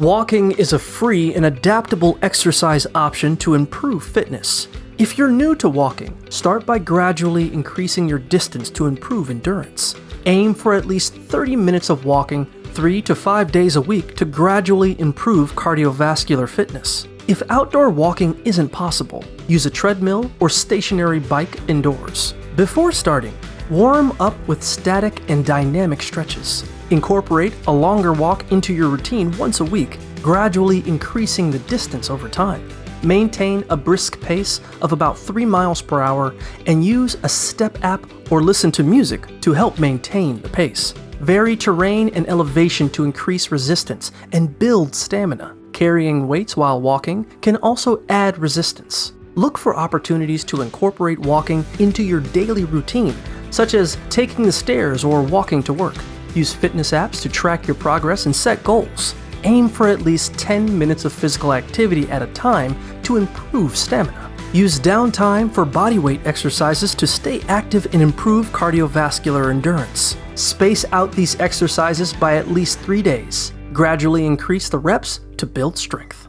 Walking is a free and adaptable exercise option to improve fitness. If you're new to walking, start by gradually increasing your distance to improve endurance. Aim for at least 30 minutes of walking 3 to 5 days a week to gradually improve cardiovascular fitness. If outdoor walking isn't possible, use a treadmill or stationary bike indoors. Before starting, warm up with static and dynamic stretches. Incorporate a longer walk into your routine once a week, gradually increasing the distance over time. Maintain a brisk pace of about 3 miles per hour and use a step app or listen to music to help maintain the pace. Vary terrain and elevation to increase resistance and build stamina. Carrying weights while walking can also add resistance. Look for opportunities to incorporate walking into your daily routine, such as taking the stairs or walking to work. Use fitness apps to track your progress and set goals. Aim for at least 10 minutes of physical activity at a time to improve stamina. Use downtime for bodyweight exercises to stay active and improve cardiovascular endurance. Space out these exercises by at least 3 days. Gradually increase the reps to build strength.